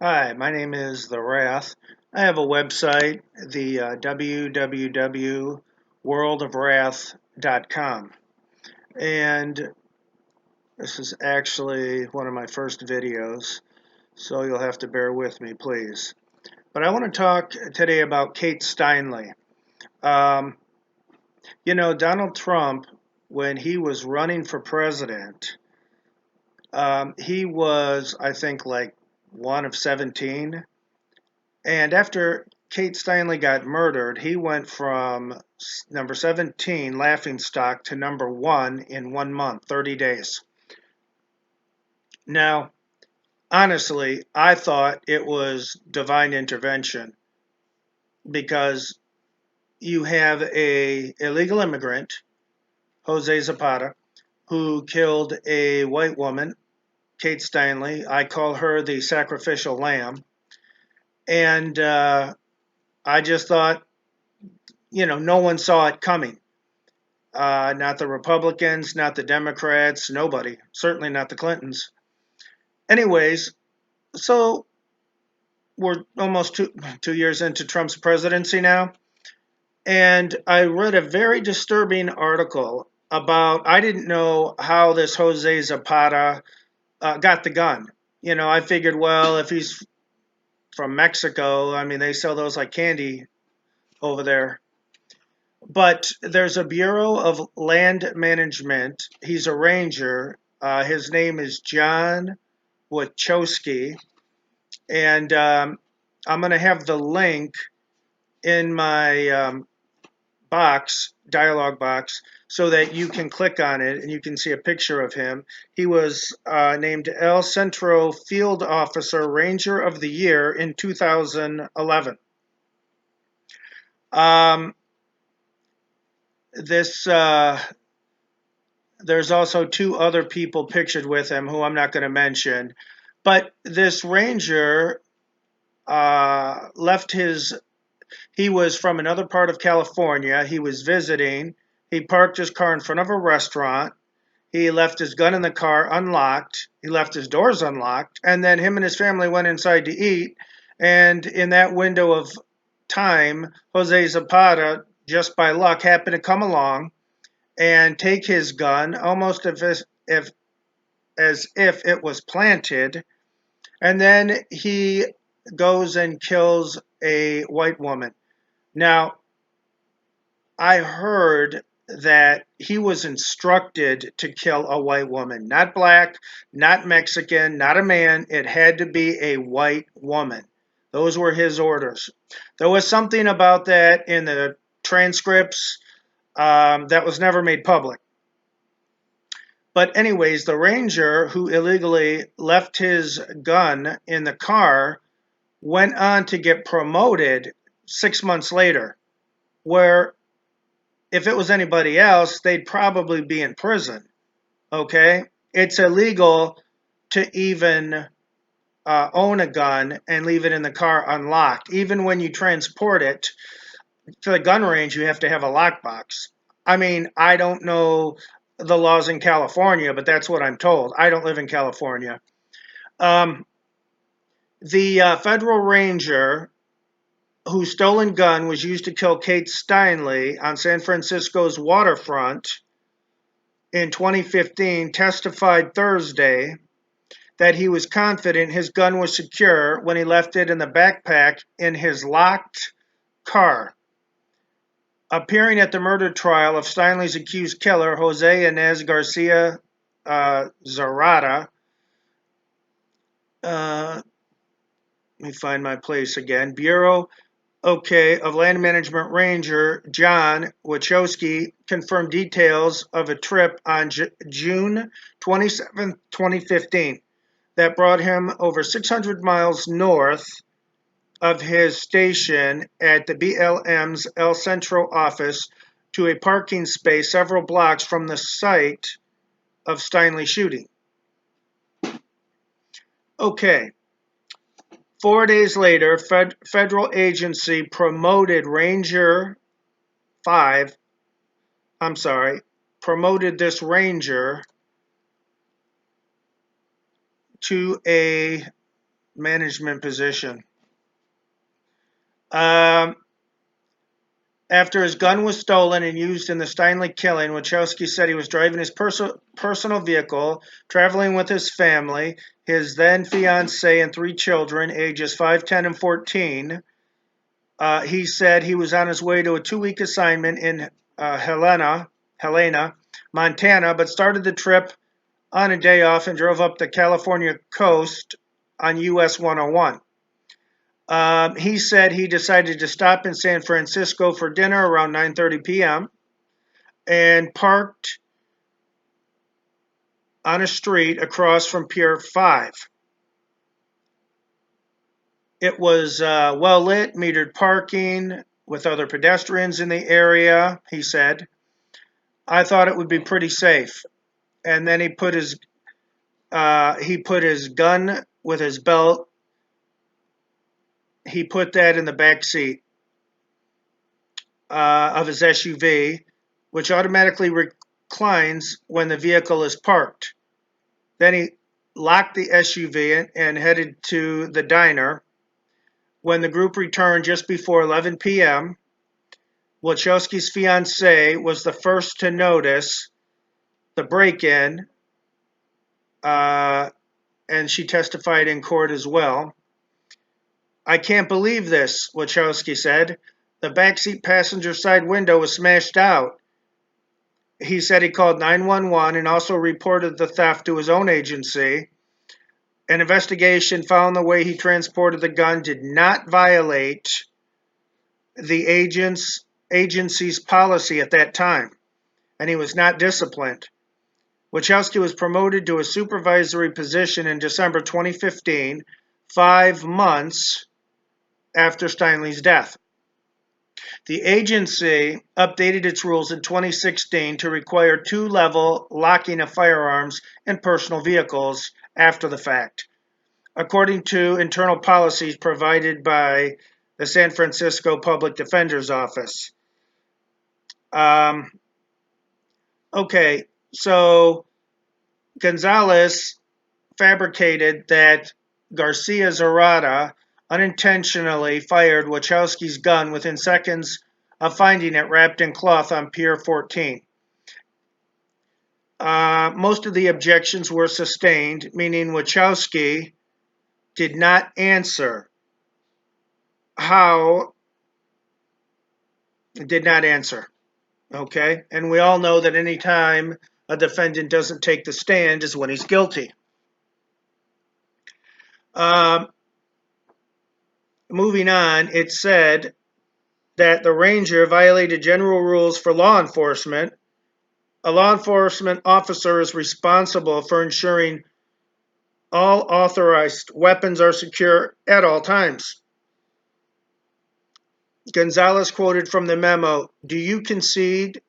Hi, my name is the Rath. I have a website, the www.worldofwrath.com, and this is actually one of my first videos, so you'll have to bear with me, please. But I want to talk today about Kate Steinly. Um, Donald Trump, when he was running for president, he was, I think, like one of 17. And after Kate Steinle got murdered, he went from number 17, laughingstock, to number 1 in 1 month, 30 days. Now, honestly, I thought it was divine intervention because you have a illegal immigrant, Jose Zapata, who killed a white woman, Kate Steinle. I call her the sacrificial lamb. And I just thought, no one saw it coming. Not the Republicans, not the Democrats, nobody. Certainly not the Clintons. Anyways, so we're almost 2 years into Trump's presidency now. And I read a very disturbing article about, I didn't know how this Jose Zapata got the gun. I figured, well, if he's from Mexico, I mean, they sell those like candy over there. But there's a Bureau of Land Management. He's a ranger. His name is John Wachowski. And I'm going to have the link in my dialog box, so that you can click on it and you can see a picture of him. He was named El Centro Field Officer Ranger of the Year in 2011. This There's also two other people pictured with him who I'm not going to mention. But this ranger he was from another part of California. He was visiting. He parked his car in front of a restaurant. He left his gun in the car unlocked. He left his doors unlocked. And then him and his family went inside to eat. And in that window of time, Jose Zapata, just by luck, happened to come along and take his gun, almost as if it was planted, and then he goes and kills a white woman. Now, I heard that he was instructed to kill a white woman, not black, not Mexican, not a man. It had to be a white woman. Those were his orders. There was something about that in the transcripts that was never made public. But anyways, the ranger who illegally left his gun in the car went on to get promoted 6 months later, where if it was anybody else, they'd probably be in prison. Okay? It's illegal to even own a gun and leave it in the car unlocked. Even when you transport it to the gun range, you have to have a lockbox. I mean, I don't know the laws in California, but that's what I'm told. I don't live in California. The federal ranger whose stolen gun was used to kill Kate Steinle on San Francisco's waterfront in 2015 testified Thursday that he was confident his gun was secure when he left it in the backpack in his locked car. Appearing at the murder trial of Steinle's accused killer, Jose Inez Garcia Zarata, let me find my place again, Bureau of Land Management Ranger John Wachowski confirmed details of a trip on June 27, 2015, that brought him over 600 miles north of his station at the BLM's El Centro office to a parking space several blocks from the site of Steinle shooting. Okay. 4 days later, federal agency promoted promoted this ranger to a management position. Um, After his gun was stolen and used in the Steinly killing, Wachowski said he was driving his personal vehicle, traveling with his family, his then fiancee, and 3 children, ages 5, 10, and 14. He said he was on his way to a 2-week assignment in Helena, Montana, but started the trip on a day off and drove up the California coast on US 101. He said he decided to stop in San Francisco for dinner around 9:30 p.m. and parked on a street across from Pier 5. It was well lit, metered parking with other pedestrians in the area, he said. I thought it would be pretty safe. And then he put his gun with his belt. He put that in the back seat of his SUV, which automatically reclines when the vehicle is parked. Then he locked the SUV and headed to the diner. When the group returned just before 11 p.m., Wachowski's fiancee was the first to notice the break-in, and she testified in court as well. I can't believe this, Wachowski said. The backseat passenger side window was smashed out. He said he called 911 and also reported the theft to his own agency. An investigation found the way he transported the gun did not violate the agency's policy at that time, and he was not disciplined. Wachowski was promoted to a supervisory position in December 2015, 5 months after Steinly's death. The agency updated its rules in 2016 to require 2-level locking of firearms in personal vehicles after the fact, according to internal policies provided by the San Francisco Public Defender's Office. Okay, so Gonzalez fabricated that Garcia Zarata unintentionally fired Wachowski's gun within seconds of finding it wrapped in cloth on Pier 14. Most of the objections were sustained, meaning Wachowski did not answer. Did not answer. Okay? And we all know that any time a defendant doesn't take the stand is when he's guilty. Moving on, it said that the ranger violated general rules for law enforcement. A law enforcement officer is responsible for ensuring all authorized weapons are secure at all times. Gonzalez quoted from the memo, "Do you concede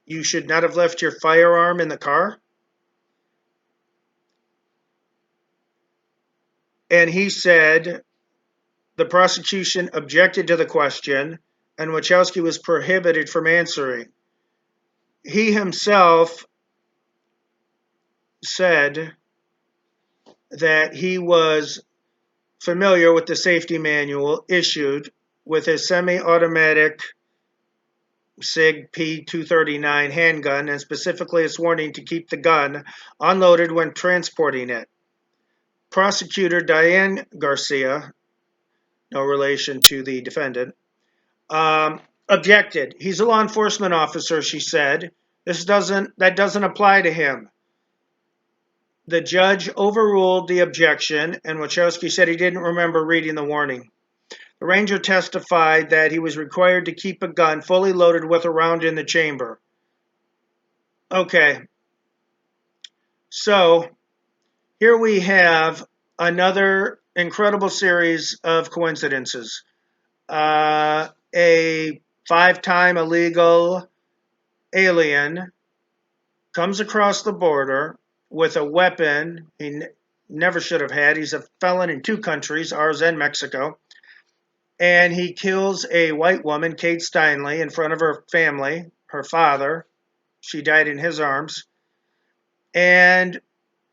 you should not have left your firearm in the car?" And he said the prosecution objected to the question, and Wachowski was prohibited from answering. He himself said that he was familiar with the safety manual issued with his semi-automatic SIG P239 handgun, and specifically its warning to keep the gun unloaded when transporting it. Prosecutor Diane Garcia, no relation to the defendant, objected. He's a law enforcement officer, she said. That doesn't apply to him. The judge overruled the objection, and Wachowski said he didn't remember reading the warning. The ranger testified that he was required to keep a gun fully loaded with a round in the chamber. Okay, so here we have another incredible series of coincidences. A 5-time illegal alien comes across the border with a weapon he never should have had. He's a felon in 2 countries, ours and Mexico. And he kills a white woman, Kate Steinly, in front of her family, her father. She died in his arms. And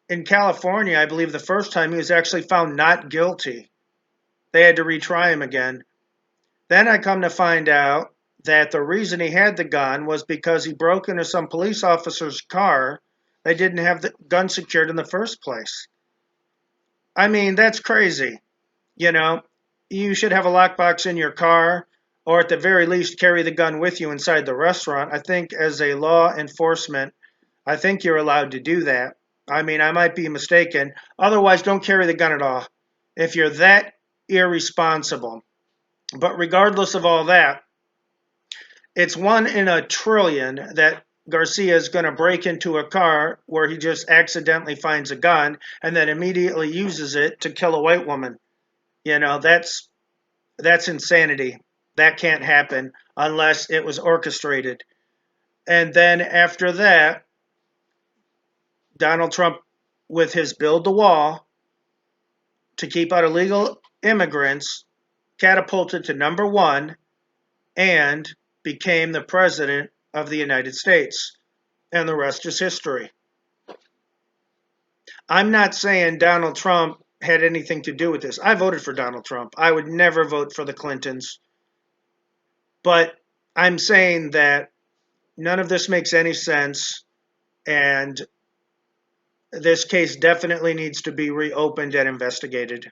in California, I believe the first time he was actually found not guilty. They had to retry him again. Then I come to find out that the reason he had the gun was because he broke into some police officer's car. They didn't have the gun secured in the first place. I mean, that's crazy. You know, you should have a lockbox in your car, or at the very least, carry the gun with you inside the restaurant. I think as a law enforcement, I think you're allowed to do that. I mean, I might be mistaken. Otherwise, don't carry the gun at all if you're that irresponsible. But regardless of all that, it's 1 in a trillion that Garcia is going to break into a car where he just accidentally finds a gun and then immediately uses it to kill a white woman. You know, that's insanity. That can't happen unless it was orchestrated. And then after that, Donald Trump, with his build the wall to keep out illegal immigrants, catapulted to number one and became the president of the United States. And the rest is history. I'm not saying Donald Trump had anything to do with this. I voted for Donald Trump. I would never vote for the Clintons. But I'm saying that none of this makes any sense, and this case definitely needs to be reopened and investigated.